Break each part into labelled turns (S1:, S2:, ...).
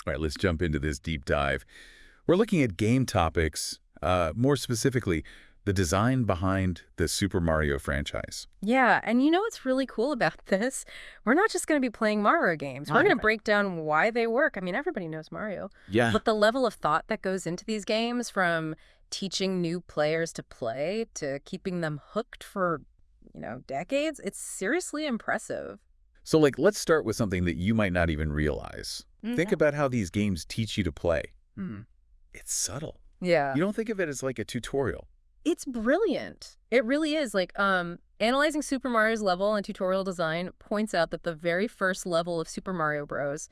S1: All right, let's jump into this deep dive. We're looking at game topics, more specifically, the design behind the Super Mario franchise.
S2: Yeah, and you know what's really cool about this? We're not just going to be playing Mario games. We're going to break down why they work. I mean, everybody knows Mario.
S1: Yeah.
S2: But the level of thought that goes into these games, from teaching new players to play to keeping them hooked for, decades, it's seriously impressive.
S1: So, let's start with something that you might not even realize. Think about how these games teach you to play. It's subtle.
S2: Yeah.
S1: You don't think of it as like a tutorial.
S2: It's brilliant. It really is. Analyzing Super Mario's level and tutorial design points out that the very first level of Super Mario Bros.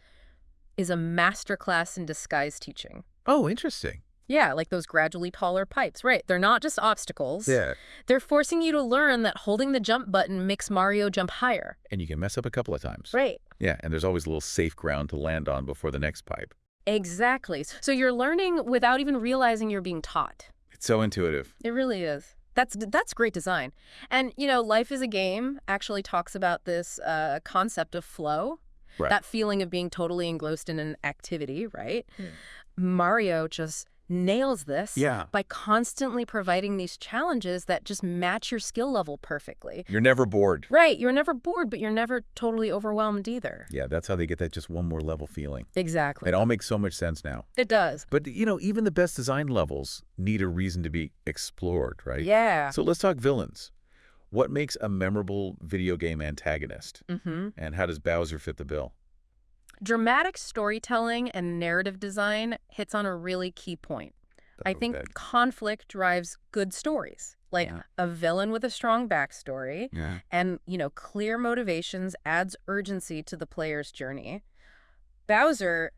S2: Is a masterclass in disguise teaching.
S1: Oh, interesting.
S2: Yeah, like those gradually taller pipes. Right. They're not just obstacles.
S1: Yeah.
S2: They're forcing you to learn that holding the jump button makes Mario jump higher.
S1: And you can mess up a couple of times.
S2: Right.
S1: Yeah, and there's always a little safe ground to land on before the next pipe.
S2: Exactly. So you're learning without even realizing you're being taught.
S1: It's so intuitive.
S2: It really is. That's great design. And, Life is a Game actually talks about this concept of flow,
S1: Right.
S2: that feeling of being totally engrossed in an activity, right? Mario just nails this by constantly providing these challenges that just match your skill level perfectly.
S1: You're never bored.
S2: Right. You're never bored, but you're never totally overwhelmed either.
S1: Yeah, that's how they get that just one more level feeling.
S2: Exactly.
S1: It all makes so much sense now.
S2: It does.
S1: But, even the best designed levels need a reason to be explored, right?
S2: Yeah.
S1: So let's talk villains. What makes a memorable video game antagonist? And how does Bowser fit the bill?
S2: Dramatic storytelling and narrative design hits on a really key point. I think
S1: Okay.
S2: conflict drives good stories, like a villain with a strong backstory, and, clear motivations adds urgency to the player's journey. Bowser,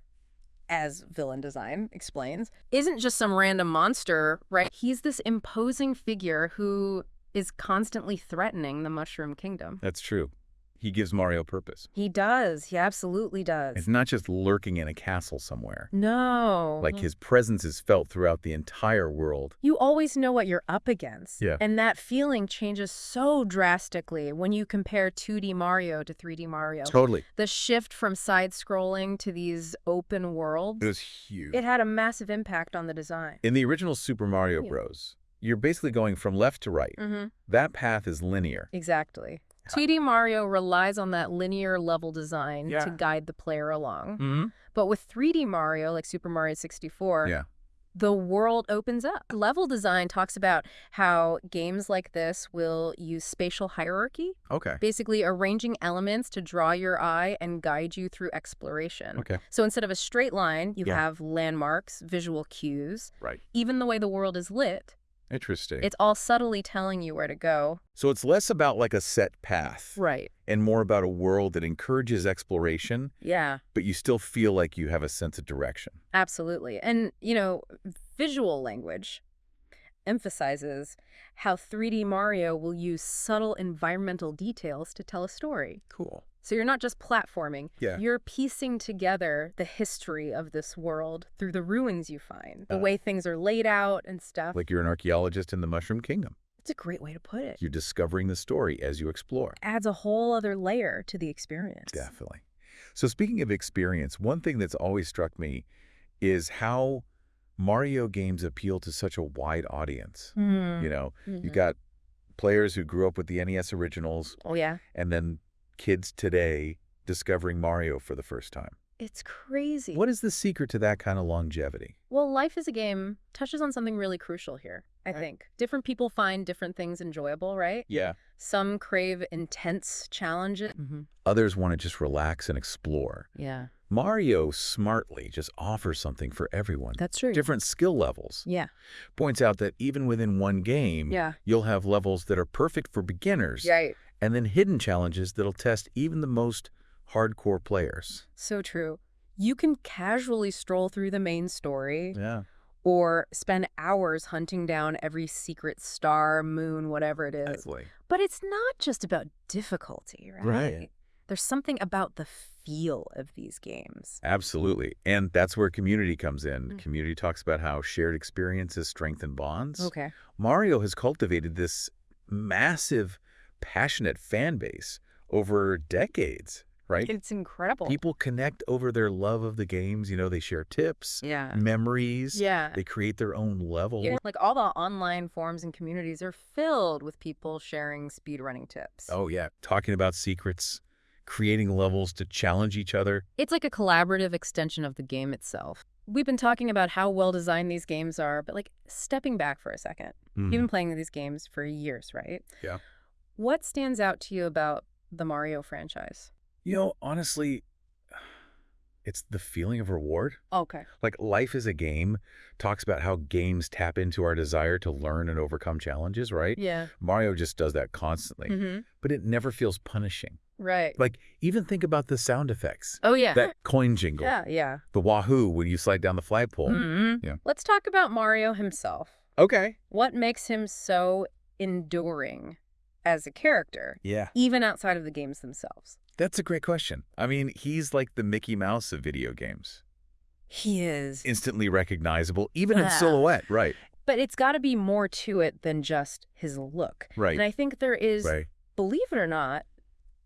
S2: as villain design explains, isn't just some random monster, right? He's this imposing figure who is constantly threatening the Mushroom Kingdom.
S1: That's true. He gives Mario purpose.
S2: He does. He absolutely does.
S1: It's not just lurking in a castle somewhere.
S2: No.
S1: Like, his presence is felt throughout the entire world.
S2: You always know what you're up against.
S1: Yeah.
S2: And that feeling changes so drastically when you compare 2D Mario to 3D Mario.
S1: Totally.
S2: The shift from side-scrolling to these open worlds,
S1: It was huge.
S2: it had a massive impact on the design.
S1: In the original Super Mario Bros., you're basically going from left to right. That path is linear.
S2: Exactly. 2D Mario relies on that linear level design
S1: Yeah.
S2: to guide the player along. But with 3D Mario, like Super Mario 64, the world opens up. Level design talks about how games like this will use spatial hierarchy,
S1: Okay.
S2: basically arranging elements to draw your eye and guide you through exploration.
S1: Okay.
S2: So instead of a straight line, you
S1: Yeah.
S2: have landmarks, visual cues.
S1: Right.
S2: Even the way the world is lit,
S1: Interesting.
S2: it's all subtly telling you where to go.
S1: So it's less about like a set path
S2: Right.
S1: and more about a world that encourages exploration,
S2: Yeah.
S1: but you still feel like you have a sense of direction.
S2: Absolutely. And, visual language emphasizes how 3D Mario will use subtle environmental details to tell a story.
S1: Cool.
S2: So you're not just platforming.
S1: Yeah.
S2: You're piecing together the history of this world through the ruins you find, the way things are laid out and stuff.
S1: Like you're an archaeologist in the Mushroom Kingdom.
S2: It's a great way to put it.
S1: You're discovering the story as you explore.
S2: Adds a whole other layer to the experience.
S1: Definitely. So speaking of experience, one thing that's always struck me is how Mario games appeal to such a wide audience. You got players who grew up with the NES originals,
S2: Oh, yeah.
S1: and then kids today discovering Mario for the first time.
S2: It's crazy.
S1: What is the secret to that kind of longevity?
S2: Well, Life is a Game touches on something really crucial here, I think. Different people find different things enjoyable, right?
S1: Yeah.
S2: Some crave intense challenges.
S1: Others want to just relax and explore.
S2: Yeah.
S1: Mario smartly just offers something for everyone.
S2: That's true.
S1: Different skill levels.
S2: Yeah.
S1: Points out that even within one game,
S2: Yeah.
S1: you'll have levels that are perfect for beginners,
S2: Right.
S1: and then hidden challenges that'll test even the most hardcore players.
S2: So true. You can casually stroll through the main story
S1: Yeah.
S2: or spend hours hunting down every secret star, moon, whatever it is.
S1: Exactly.
S2: But it's not just about difficulty, right?
S1: Right.
S2: There's something about the feel of these games.
S1: Absolutely. And that's where community comes in.
S2: Mm.
S1: Community talks about how shared experiences strengthen bonds.
S2: Okay.
S1: Mario has cultivated this massive, passionate fan base over decades, right?
S2: It's incredible.
S1: People connect over their love of the games. They share tips, memories. They create their own level.
S2: Yeah. Like all the online forums and communities are filled with people sharing speedrunning tips.
S1: Oh, yeah. Talking about secrets, creating levels to challenge each other.
S2: It's like a collaborative extension of the game itself. We've been talking about how well-designed these games are, but stepping back for a second. You've been playing these games for years, right?
S1: Yeah.
S2: What stands out to you about the Mario franchise?
S1: Honestly, it's the feeling of reward.
S2: Okay.
S1: Life is a Game talks about how games tap into our desire to learn and overcome challenges, right?
S2: Yeah.
S1: Mario just does that constantly, but it never feels punishing.
S2: Right.
S1: Even think about the sound effects.
S2: Oh, yeah.
S1: That coin jingle.
S2: Yeah.
S1: The wahoo when you slide down the flagpole.
S2: Yeah. Let's talk about Mario himself.
S1: Okay.
S2: What makes him so enduring as a character?
S1: Yeah.
S2: Even outside of the games themselves.
S1: That's a great question. He's like the Mickey Mouse of video games.
S2: He is.
S1: Instantly recognizable, even in silhouette, right?
S2: But it's got to be more to it than just his look.
S1: Right.
S2: And I think there is, believe it or not,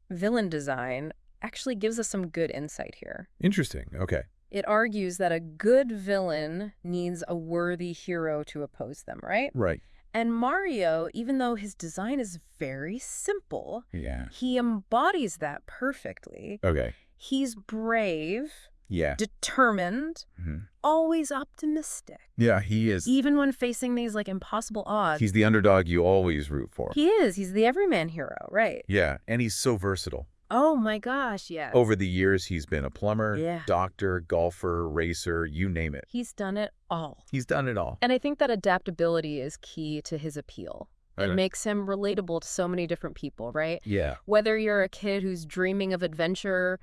S2: villain design actually gives us some good insight here.
S1: Interesting. Okay.
S2: It argues that a good villain needs a worthy hero to oppose them, right?
S1: Right.
S2: And Mario, even though his design is very simple, he embodies that perfectly.
S1: Okay.
S2: He's brave, determined,
S1: Mm-hmm.
S2: always optimistic.
S1: Yeah, he is.
S2: Even when facing these impossible odds.
S1: He's the underdog you always root for.
S2: He is. He's the everyman hero, right?
S1: Yeah, and he's so versatile.
S2: Oh my gosh, yes.
S1: Over the years, he's been a plumber, doctor, golfer, racer, you name it.
S2: He's done it all.
S1: He's done it all.
S2: And I think that adaptability is key to his appeal. It makes him relatable to so many different people, right?
S1: Yeah.
S2: Whether you're a kid who's dreaming of adventure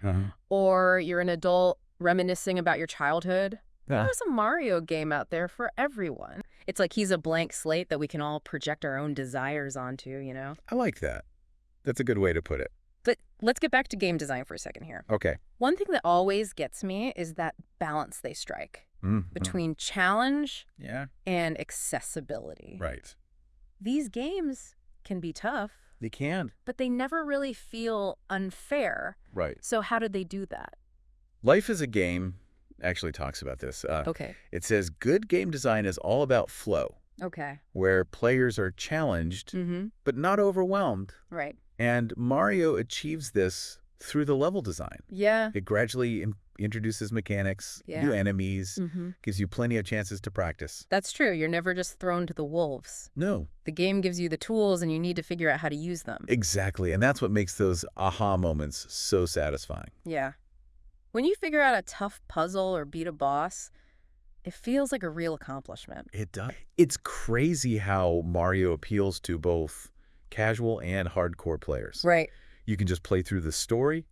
S2: or you're an adult reminiscing about your childhood, there's a Mario game out there for everyone. It's like he's a blank slate that we can all project our own desires onto,
S1: I like that. That's a good way to put it.
S2: But let's get back to game design for a second here.
S1: Okay.
S2: One thing that always gets me is that balance they strike between challenge and accessibility.
S1: Right.
S2: These games can be tough.
S1: They can.
S2: But they never really feel unfair.
S1: Right.
S2: So how did they do that?
S1: Life is a Game actually talks about this.
S2: Okay.
S1: It says good game design is all about flow.
S2: Okay.
S1: Where players are challenged, but not overwhelmed.
S2: Right.
S1: And Mario achieves this through the level design.
S2: Yeah.
S1: It gradually introduces mechanics, new enemies, gives you plenty of chances to practice.
S2: That's true. You're never just thrown to the wolves.
S1: No.
S2: The game gives you the tools and you need to figure out how to use them.
S1: Exactly. And that's what makes those aha moments so satisfying.
S2: Yeah. When you figure out a tough puzzle or beat a boss, it feels like a real accomplishment.
S1: It does. It's crazy how Mario appeals to both casual and hardcore players.
S2: Right.
S1: You can just play through the story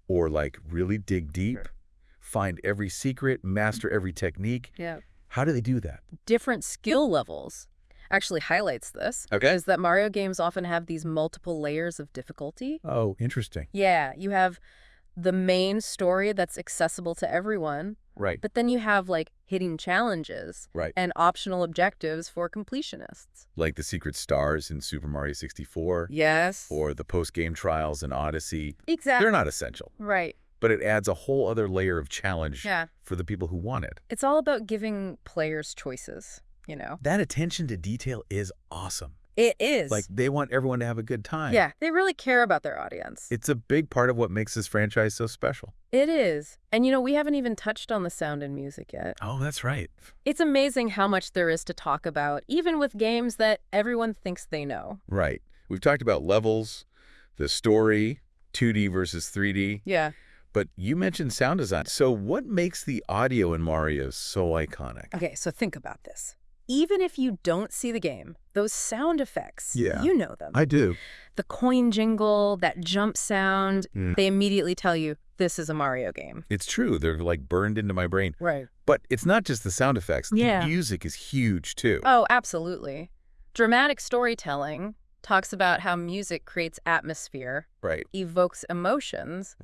S1: or really dig deep, find every secret, master every technique.
S2: Yeah.
S1: How do they do that?
S2: Different skill levels actually highlights this.
S1: Okay.
S2: Is that Mario games often have these multiple layers of difficulty.
S1: Oh, interesting.
S2: Yeah. You have the main story that's accessible to everyone.
S1: Right.
S2: But then you have hidden challenges and optional objectives for completionists.
S1: Like the secret stars in Super Mario 64.
S2: Yes.
S1: Or the post-game trials in Odyssey.
S2: Exactly.
S1: They're not essential.
S2: Right.
S1: But it adds a whole other layer of challenge for the people who want it.
S2: It's all about giving players choices,
S1: That attention to detail is awesome.
S2: It is.
S1: They want everyone to have a good time.
S2: Yeah, they really care about their audience.
S1: It's a big part of what makes this franchise so special.
S2: It is. And we haven't even touched on the sound and music yet.
S1: Oh, that's right.
S2: It's amazing how much there is to talk about, even with games that everyone thinks they know.
S1: Right. We've talked about levels, the story, 2D versus 3D.
S2: Yeah.
S1: But you mentioned sound design. So what makes the audio in Mario so iconic?
S2: Okay, so think about this. Even if you don't see the game, those sound effects, you know them.
S1: I do.
S2: The coin jingle, that jump sound, they immediately tell you this is a Mario game.
S1: It's true. They're burned into my brain.
S2: Right.
S1: But it's not just the sound effects. The music is huge too.
S2: Oh, absolutely. Dramatic storytelling talks about how music creates atmosphere, evokes emotions,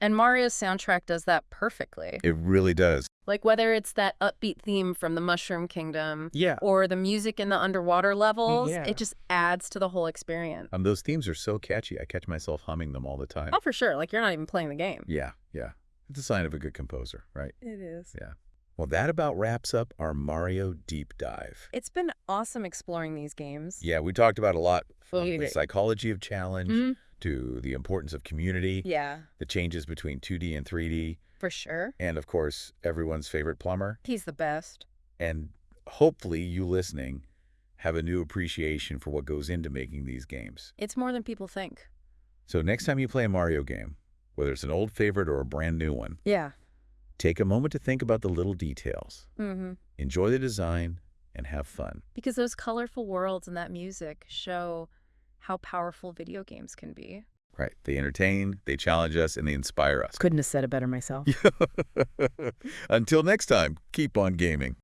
S2: And Mario's soundtrack does that perfectly.
S1: It really does.
S2: Like whether it's that upbeat theme from the Mushroom Kingdom
S3: Yeah.
S2: or the music in the underwater levels,
S3: Yeah.
S2: it just adds to the whole experience.
S1: Those themes are so catchy. I catch myself humming them all the time.
S2: Oh, for sure. Like you're not even playing the game.
S1: Yeah, yeah. It's a sign of a good composer, right?
S2: It is.
S1: Yeah. Well, that about wraps up our Mario deep dive.
S2: It's been awesome exploring these games.
S1: Yeah, we talked about a lot from
S2: Yeah.
S1: the psychology of challenge
S2: Mhm.
S1: to the importance of community,
S2: Yeah,
S1: the changes between 2D and 3D,
S2: for sure.
S1: and of course, everyone's favorite plumber.
S2: He's the best.
S1: And hopefully you listening have a new appreciation for what goes into making these games.
S2: It's more than people think.
S1: So next time you play a Mario game, whether it's an old favorite or a brand new one,
S2: Yeah.
S1: take a moment to think about the little details.
S2: Mm-hmm.
S1: Enjoy the design and have fun.
S2: Because those colorful worlds and that music show how powerful video games can be.
S1: Right. They entertain, they challenge us, and they inspire us.
S2: Couldn't have said it better myself.
S1: Until next time, keep on gaming.